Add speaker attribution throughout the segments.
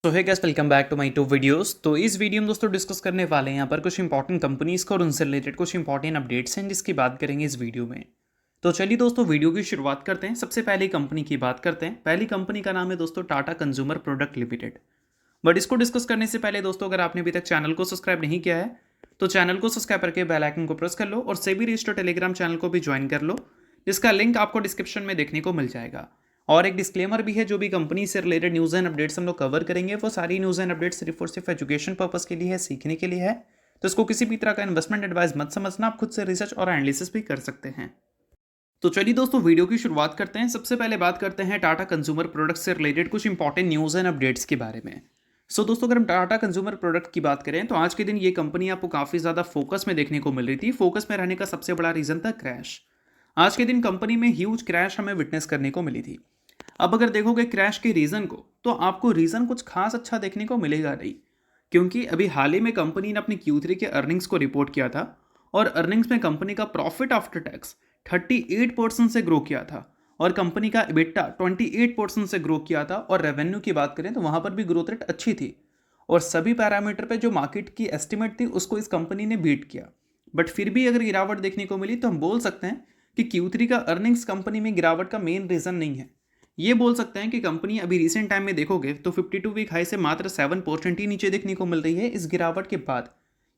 Speaker 1: So hi guys, welcome back to my to videos. तो इस video में दोस्तों डिस्कस करने वाले हैं यहाँ पर कुछ इंपॉर्टेंट कंपनीज को और उनसे रिलेटेड कुछ इंपॉर्टेंट अपडेट्स हैं जिसकी बात करेंगे इस वीडियो में। तो चलिए दोस्तों वीडियो की शुरुआत करते हैं। सबसे पहले कंपनी की बात करते हैं। पहली कंपनी का नाम है दोस्तों Tata consumer product limited. But इसको डिस्कस करने से पहले दोस्तों, अगर आपने अभी तक चैनल को सब्सक्राइब नहीं किया है तो चैनल को सब्सक्राइब करके बेल आइकन को प्रेस कर लो और सेबी रजिस्टर्ड टेलीग्राम चैनल को भी ज्वाइन कर लो, जिसका लिंक आपको डिस्क्रिप्शन में देखने को मिल जाएगा। और एक डिस्क्लेमर भी है, जो भी कंपनी से रिलेटेड न्यूज़ एंड अपडेट्स हम लोग कवर करेंगे वो सारी न्यूज़ एंड अपडेट्स सिर्फ और सिर्फ एजुकेशन पर्पस के लिए है, सीखने के लिए है। तो इसको किसी भी तरह का इन्वेस्टमेंट एडवाइस मत समझना, आप खुद से रिसर्च और एनालिसिस भी कर सकते हैं। तो चलिए दोस्तों वीडियो की शुरुआत करते हैं। सबसे पहले बात करते हैं टाटा कंज्यूमर प्रोडक्ट्स से रिलेटेड कुछ इंपॉर्टेंट न्यूज़ एंड अपडेट्स के बारे में। दोस्तों, अगर हम टाटा कंज्यूमर प्रोडक्ट की बात करें तो आज के दिन ये कंपनी आपको काफ़ी ज़्यादा फोकस में देखने को मिल रही थी। फोकस में रहने का सबसे बड़ा रीज़न था क्रैश। आज के दिन कंपनी में ह्यूज क्रैश हमें विटनेस करने को मिली थी। अब अगर देखोगे क्रैश के रीज़न को, तो आपको रीज़न कुछ खास अच्छा देखने को मिलेगा नहीं, क्योंकि अभी हाल ही में कंपनी ने अपनी Q3 के अर्निंग्स को रिपोर्ट किया था और अर्निंग्स में कंपनी का प्रॉफिट आफ्टर टैक्स 38% से ग्रो किया था और कंपनी का EBITDA 28% से ग्रो किया था। और रेवेन्यू की बात करें तो वहाँ पर भी ग्रोथ रेट अच्छी थी और सभी पैरामीटर पे जो मार्केट की एस्टिमेट थी उसको इस कंपनी ने बीट किया। बट फिर भी अगर गिरावट देखने को मिली तो हम बोल सकते हैं कि Q3 का अर्निंग्स कंपनी में गिरावट का मेन रीज़न नहीं है। ये बोल सकते हैं कि कंपनी अभी रिसेंट टाइम में देखोगे तो 52 वीक हाई से मात्र 7% ही नीचे देखने को मिल रही है इस गिरावट के बाद,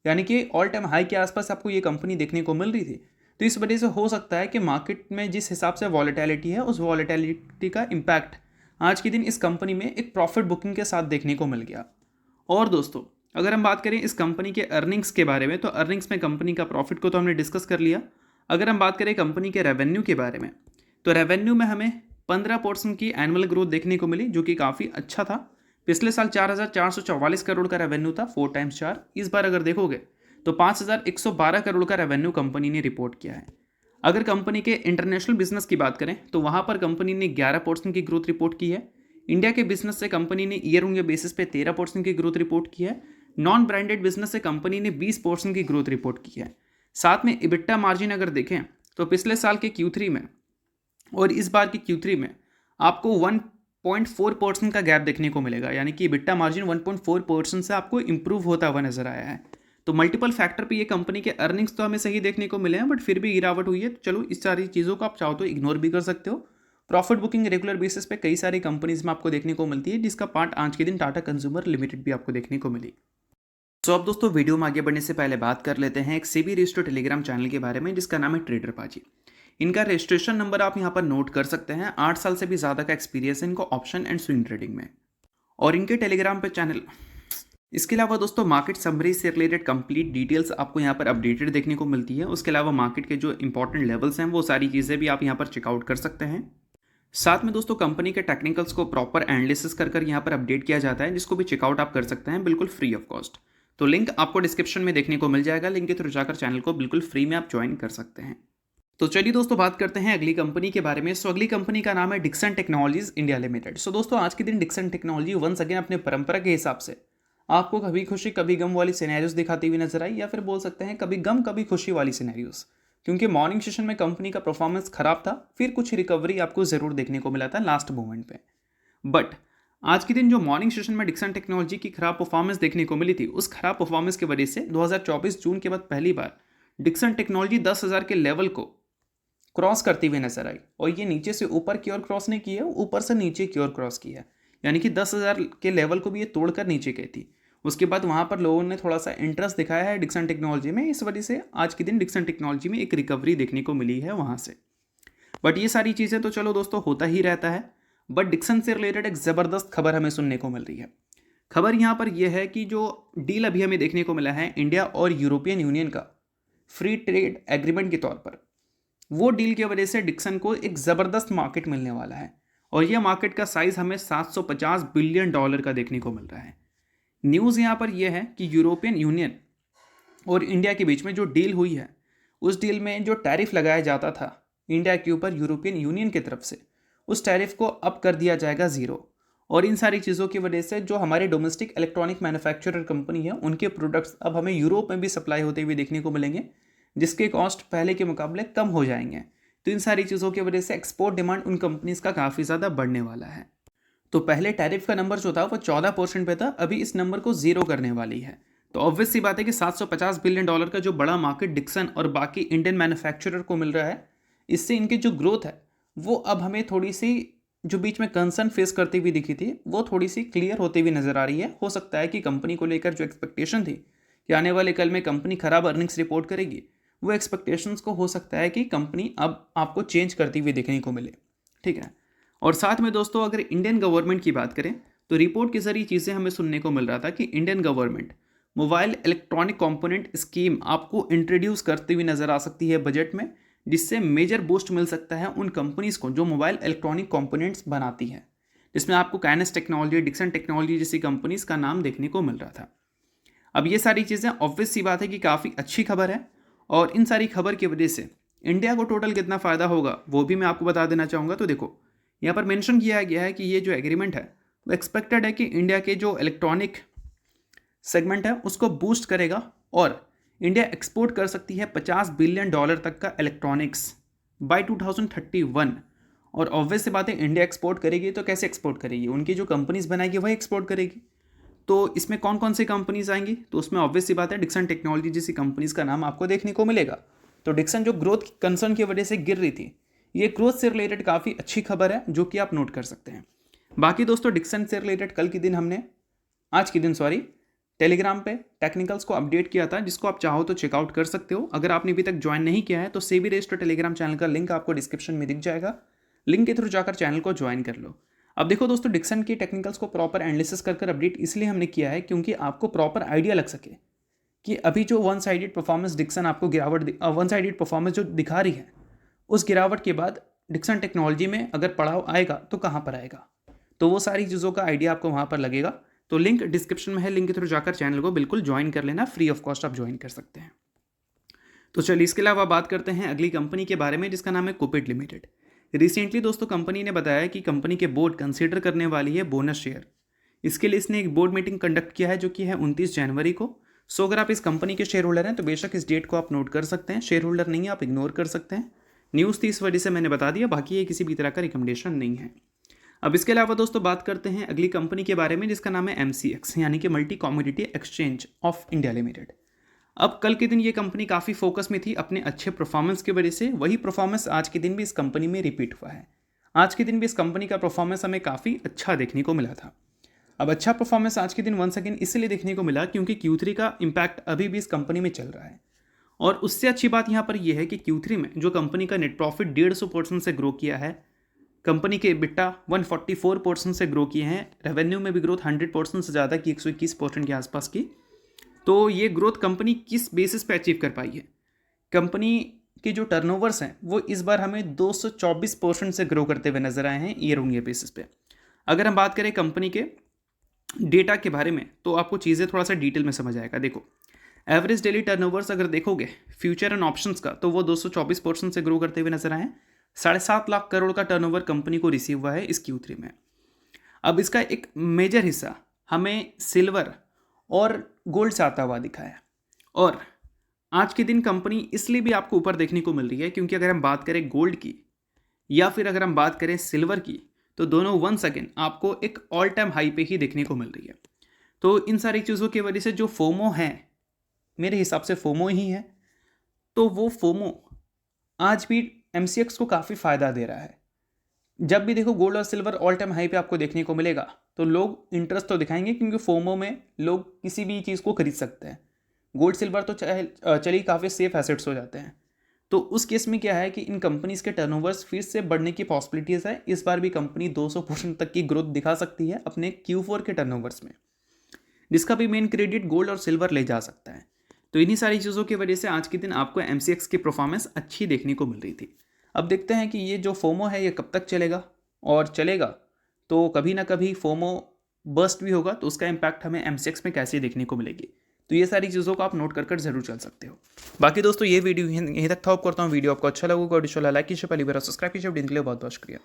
Speaker 1: यानी कि ऑल टाइम हाई के आसपास आपको ये कंपनी देखने को मिल रही थी। तो इस वजह से हो सकता है कि मार्केट में जिस हिसाब से वॉलेटिलिटी है उस वॉलेटिलिटी का इम्पैक्ट आज के दिन इस कंपनी में एक प्रॉफिट बुकिंग के साथ देखने को मिल गया। और दोस्तों, अगर हम बात करें इस कंपनी के अर्निंग्स के बारे में, तो अर्निंग्स में कंपनी का प्रॉफिट को तो हमने डिस्कस कर लिया। अगर हम बात करें कंपनी के रेवेन्यू के बारे में, तो रेवेन्यू में हमें 15% की एनुअल ग्रोथ देखने को मिली, जो कि काफ़ी अच्छा था। पिछले साल 4,444 करोड़ का रेवेन्यू था, 4 टाइम्स 4। इस बार अगर देखोगे तो 5,112 करोड़ का रेवेन्यू कंपनी ने रिपोर्ट किया है। अगर कंपनी के इंटरनेशनल बिजनेस की बात करें तो वहाँ पर कंपनी ने 11% की ग्रोथ रिपोर्ट की है। इंडिया के बिजनेस से कंपनी ने ईयर ऑन ईयर बेसिस पे 13% की ग्रोथ रिपोर्ट की है। नॉन ब्रांडेड बिजनेस से कंपनी ने 20% की ग्रोथ रिपोर्ट की है। साथ में इबिट्टा मार्जिन अगर देखें तो पिछले साल के Q3 में और इस बार की Q3 में आपको 1.4% का गैप देखने को मिलेगा, यानी कि इबिट्टा मार्जिन 1.4% से आपको इंप्रूव होता हुआ नजर आया है। तो मल्टीपल फैक्टर पे ये कंपनी के अर्निंग्स तो हमें सही देखने को मिले हैं, बट फिर भी गिरावट हुई है। तो चलो, इस सारी चीज़ों को आप चाहो तो इग्नोर भी कर सकते हो। प्रॉफिट बुकिंग रेगुलर बेसिस पे कई सारी कंपनीज में आपको देखने को मिलती है, जिसका पार्ट आज के दिन टाटा कंज्यूमर लिमिटेड भी आपको देखने को मिली। अब दोस्तों वीडियो में आगे बढ़ने से पहले बात कर लेते हैं एक सेबी रजिस्टर्ड टेलीग्राम चैनल के बारे में, जिसका नाम है ट्रेडर पाजी। इनका रजिस्ट्रेशन नंबर आप यहाँ पर नोट कर सकते हैं। 8 साल से भी ज़्यादा का एक्सपीरियंस है इनको ऑप्शन एंड स्विंग ट्रेडिंग में, और इनके टेलीग्राम पे चैनल। इसके अलावा दोस्तों, मार्केट समरी से रिलेटेड कंप्लीट डिटेल्स आपको यहाँ पर अपडेटेड देखने को मिलती है। उसके अलावा मार्केट के जो इंपॉर्टेंट लेवल्स हैं वो सारी चीज़ें भी आप यहाँ पर चेकआउट कर सकते हैं। साथ में दोस्तों, कंपनी के टेक्निकल्स को प्रॉपर एनालिसिस कर यहाँ पर अपडेट किया जाता है, जिसको भी चेकआउट आप कर सकते हैं बिल्कुल फ्री ऑफ कॉस्ट। तो लिंक आपको डिस्क्रिप्शन में देखने को मिल जाएगा। लिंक के थ्रू जाकर चैनल को बिल्कुल फ्री में आप ज्वाइन कर सकते हैं। तो चलिए दोस्तों बात करते हैं अगली कंपनी के बारे में। अगली कंपनी का नाम है डिक्सन टेक्नोलॉजीज इंडिया लिमिटेड। दोस्तों, आज के दिन डिक्सन टेक्नोलॉजी वंस अगेन अपने परंपरा के हिसाब से आपको कभी खुशी कभी गम वाली सिनेरियोस दिखाती हुई नजर आई, या फिर बोल सकते हैं कभी गम कभी खुशी वाली सिनेरियोस। क्योंकि मॉर्निंग सेशन में कंपनी का परफॉर्मेंस खराब था, फिर कुछ रिकवरी आपको जरूर देखने को मिला था लास्ट मोमेंट पे। बट आज के दिन जो मॉर्निंग सेशन में डिक्सन टेक्नोलॉजी की खराब परफॉर्मेंस देखने को मिली थी, उस खराब परफॉर्मेंस की वजह से 2024 जून के बाद पहली बार डिक्सन टेक्नोलॉजी 10,000 के लेवल को क्रॉस करती हुई नजर आई। और ये नीचे से ऊपर की ओर क्रॉस नहीं की है, ऊपर से नीचे की ओर क्रॉस की है, यानी कि 10,000 के लेवल को भी ये तोड़कर नीचे गई थी। उसके बाद वहाँ पर लोगों ने थोड़ा सा इंटरेस्ट दिखाया है डिक्सन टेक्नोलॉजी में, इस वजह से आज के दिन डिक्सन टेक्नोलॉजी में एक रिकवरी देखने को मिली है वहाँ से। बट ये सारी चीज़ें तो चलो दोस्तों होता ही रहता है। बट डिक्सन से रिलेटेड एक ज़बरदस्त खबर हमें सुनने को मिल रही है। खबर यहाँ पर यह है कि जो डील अभी हमें देखने को मिला है इंडिया और यूरोपियन यूनियन का फ्री ट्रेड एग्रीमेंट के तौर पर, वो डील की वजह से डिक्सन को एक ज़बरदस्त मार्केट मिलने वाला है। और यह मार्केट का साइज हमें $750 बिलियन का देखने को मिल रहा है। न्यूज़ यहाँ पर यह है कि यूरोपियन यूनियन और इंडिया के बीच में जो डील हुई है, उस डील में जो टैरिफ लगाया जाता था इंडिया के ऊपर यूरोपियन यूनियन की तरफ से, उस टैरिफ को अब कर दिया जाएगा ज़ीरो। और इन सारी चीज़ों की वजह से जो हमारे डोमेस्टिक इलेक्ट्रॉनिक मैन्युफैक्चरर कंपनी है, उनके प्रोडक्ट्स अब हमें यूरोप में भी सप्लाई होते हुए देखने को मिलेंगे, जिसके कॉस्ट पहले के मुकाबले कम हो जाएंगे। तो इन सारी चीज़ों की वजह से एक्सपोर्ट डिमांड उन कंपनीज़ का काफ़ी ज़्यादा बढ़ने वाला है। तो पहले टैरिफ का नंबर जो था वो 14% पे था, अभी इस नंबर को जीरो करने वाली है। तो ऑब्वियस सी बात है कि $750 बिलियन का जो बड़ा मार्केट डिक्सन और बाकी इंडियन मैन्युफैक्चरर को मिल रहा है, इससे इनकी जो ग्रोथ है वो अब हमें थोड़ी सी जो बीच में कंसर्न फेस करती हुई दिखी थी वो थोड़ी सी क्लियर होती हुई नजर आ रही है। हो सकता है कि कंपनी को लेकर जो एक्सपेक्टेशन थी कि आने वाले कल में कंपनी खराब अर्निंग्स रिपोर्ट करेगी, वो एक्सपेक्टेशंस को हो सकता है कि कंपनी अब आपको चेंज करती हुई देखने को मिले। ठीक है। और साथ में दोस्तों अगर इंडियन गवर्नमेंट की बात करें तो रिपोर्ट के जरिए चीज़ें हमें सुनने को मिल रहा था कि Indian government mobile electronic component scheme आपको इंट्रोड्यूस करती हुई नजर आ सकती है बजट में, जिससे मेजर बूस्ट मिल सकता है उन कंपनीज को जो मोबाइल इलेक्ट्रॉनिक कंपोनेंट्स बनाती है, जिसमें आपको कैनस टेक्नोलॉजी, डिक्सन टेक्नोलॉजी जैसी कंपनीज का नाम देखने को मिल रहा था। अब ये सारी चीज़ें ऑब्वियस सी बात है कि काफ़ी अच्छी खबर है, और इन सारी खबर की वजह से इंडिया को टोटल कितना फ़ायदा होगा वो भी मैं आपको बता देना चाहूँगा। तो देखो यहाँ पर मेंशन किया गया है कि ये जो एग्रीमेंट है वो एक्सपेक्टेड है कि इंडिया के जो इलेक्ट्रॉनिक सेगमेंट है उसको बूस्ट करेगा, और इंडिया एक्सपोर्ट कर सकती है $50 बिलियन तक का इलेक्ट्रॉनिक्स बाय 2031। और ऑब्वियस सी बात है इंडिया एक्सपोर्ट करेगी तो कैसे एक्सपोर्ट करेगी, उनकी जो कंपनीज बनाएगी वही एक्सपोर्ट करेगी। तो इसमें कौन कौन सी कंपनीज आएंगी, तो उसमें ऑब्वियस सी बात है डिक्सन टेक्नोलॉजी जैसी कंपनीज का नाम आपको देखने को मिलेगा। तो डिक्सन जो ग्रोथ कंसर्न की वजह से गिर रही थी, ये ग्रोथ से रिलेटेड काफ़ी अच्छी खबर है जो कि आप नोट कर सकते हैं। बाकी दोस्तों डिक्सन से रिलेटेड आज के दिन टेलीग्राम पे टेक्निकल्स को अपडेट किया था, जिसको आप चाहो तो चेकआउट कर सकते हो। अगर आपने अभी तक ज्वाइन नहीं किया है तो सेबी रजिस्टर टेलीग्राम चैनल का लिंक आपको डिस्क्रिप्शन में दिख जाएगा, लिंक के थ्रू जाकर चैनल को ज्वाइन कर लो। अब देखो दोस्तों डिक्सन की टेक्निकल्स को प्रॉपर एनालिसिस कर अपडेट इसलिए हमने किया है क्योंकि आपको प्रॉपर आइडिया लग सके कि अभी जो वन साइडेड परफॉर्मेंस डिक्सन आपको वन साइडेड परफॉर्मेंस जो दिखा रही है, उस गिरावट के बाद डिक्सन टेक्नोलॉजी में अगर पड़ाव आएगा तो कहाँ पर आएगा, तो वो सारी चीज़ों का आइडिया आपको वहाँ पर लगेगा। तो लिंक डिस्क्रिप्शन में है, लिंक के थ्रू जाकर चैनल को बिल्कुल ज्वाइन कर लेना, फ्री ऑफ कॉस्ट आप ज्वाइन कर सकते हैं। तो चलिए इसके अलावा बात करते हैं अगली कंपनी के बारे में, जिसका नाम है कुपिट लिमिटेड। रिसेंटली दोस्तों कंपनी ने बताया कि कंपनी के बोर्ड कंसीडर करने वाली है बोनस शेयर। इसके लिए इसने एक बोर्ड मीटिंग कंडक्ट किया है जो कि है 29 जनवरी को। सो अगर आप इस कंपनी के शेयर होल्डर हैं तो बेशक इस डेट को आप नोट कर सकते हैं, शेयर होल्डर नहीं है आप इग्नोर कर सकते हैं। न्यूज़ थी इस वजह से मैंने बता दिया, बाकी ये किसी भी तरह का रिकमेंडेशन नहीं है। अब इसके अलावा दोस्तों बात करते हैं अगली कंपनी के बारे में, जिसका नाम है MCX यानी कि multi commodity exchange of India limited. अब कल के दिन ये कंपनी काफ़ी फोकस में थी अपने अच्छे परफॉर्मेंस की वजह से, वही परफॉर्मेंस आज के दिन भी इस कंपनी में रिपीट हुआ है। आज के दिन भी इस कंपनी का परफॉर्मेंस हमें काफ़ी अच्छा देखने को मिला था। अब अच्छा परफॉर्मेंस आज के दिन वंस अगेन इसलिए देखने को मिला क्योंकि Q3 का इम्पैक्ट अभी भी इस कंपनी में चल रहा है, और उससे अच्छी बात यहाँ पर यह है कि Q3 में जो कंपनी का नेट प्रॉफिट 150% से ग्रो किया है, कंपनी के EBITDA 144% से ग्रो किए हैं, रेवेन्यू में भी ग्रोथ 100% से ज़्यादा की, 121% के आसपास की। तो ये ग्रोथ कंपनी किस बेसिस पे अचीव कर पाई है, कंपनी के जो टर्नओवर्स हैं वो इस बार हमें 224% से ग्रो करते हुए नजर आए हैं ईयर ऑन ईयर बेसिस पे। अगर हम बात करें कंपनी के डेटा के बारे में तो आपको चीज़ें थोड़ा सा डिटेल में समझ आएगा। देखो एवरेज डेली टर्नओवर्स अगर देखोगे फ्यूचर एंड ऑप्शंस का तो वो 224% से ग्रो करते हुए नजर आए हैं। 7.5 लाख करोड़ का टर्नओवर कंपनी को रिसीव हुआ है इस Q3 में। अब इसका एक मेजर हिस्सा हमें सिल्वर और गोल्ड से आता हुआ दिखा है, और आज के दिन कंपनी इसलिए भी आपको ऊपर देखने को मिल रही है क्योंकि अगर हम बात करें गोल्ड की या फिर अगर हम बात करें सिल्वर की तो दोनों वंस अगेन आपको एक ऑल टाइम हाई पे ही देखने को मिल रही है। तो इन सारी चीज़ों की वजह से जो फोमो है, मेरे हिसाब से फोमो ही है, तो वो फोमो आज भी MCX को काफ़ी फ़ायदा दे रहा है। जब भी देखो गोल्ड और सिल्वर ऑल टाइम हाई पे आपको देखने को मिलेगा तो लोग इंटरेस्ट तो दिखाएंगे क्योंकि फोमो में लोग किसी भी चीज़ को खरीद सकते हैं। गोल्ड सिल्वर तो चलिए काफ़ी सेफ एसेट्स हो जाते हैं, तो उस केस में क्या है कि इन कंपनीज़ के टर्नओवर्स फिर से बढ़ने की पॉसिबिलिटीज़ है। इस बार भी कंपनी 200% तक की ग्रोथ दिखा सकती है अपने Q4 के टर्नओवर्स में, जिसका भी मेन क्रेडिट गोल्ड और सिल्वर ले जा सकता है। तो इन्हीं सारी चीज़ों की वजह से आज के दिन आपको MCX की परफॉर्मेंस अच्छी देखने को मिल रही थी। अब देखते हैं कि ये जो फोमो है ये कब तक चलेगा, और चलेगा तो कभी ना कभी फोमो बर्स्ट भी होगा, तो उसका इम्पैक्ट हमें MCX में कैसे देखने को मिलेगी। तो ये सारी चीज़ों को आप नोट कर ज़रूर चल सकते हो। बाकी दोस्तों ये वीडियो यहीं तक था। होप करता हूँ वीडियो आपको अच्छा लगेगा, और लाइक कीजिए, पहली बार सब्सक्राइब कीजिए। दिन के लिए बहुत बहुत शुक्रिया।